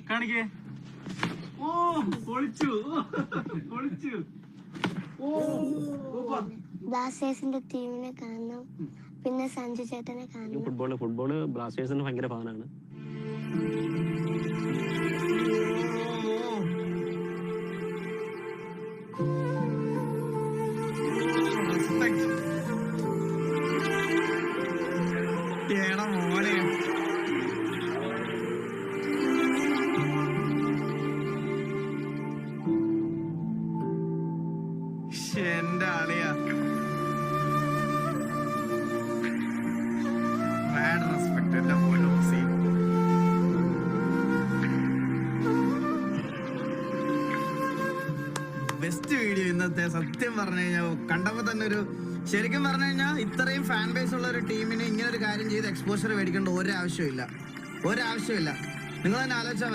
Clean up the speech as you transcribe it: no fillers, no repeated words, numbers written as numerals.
കാണിക്കേ. ഓ പൊളിച്ചു പൊളിച്ചു. ഓ ബ്ലാസ്റ്റേഴ്സിന്റെ ടീമിനെ കാണണം, പിന്നെ സഞ്ജു ചേട്ടനെ കാണണം. ഫുട്ബോള് ബ്ലാസ്റ്റേഴ്സിന് ഭയങ്കര ഫാനാണ്. മോനെ എന്റെ ആളിയാ. മാഡ് റെസ്പെക്ട് എന്റെ പോലീസി. ബെസ്റ്റ് വീഡിയോ ഇന്നത്തെ. സത്യം പറഞ്ഞു കഴിഞ്ഞാൽ കണ്ടപ്പോ തന്നെ ഒരു ശരിക്കും പറഞ്ഞു കഴിഞ്ഞാൽ ഇത്രയും ഫാൻ ബേസ് ഉള്ള ഒരു ടീമിന് ഇങ്ങനെ ഒരു കാര്യം ചെയ്ത് എക്സ്പോഷർ മേടിക്കേണ്ട ഒരാവശ്യമില്ല. നിങ്ങൾ തന്നെ ആലോചിച്ചാൽ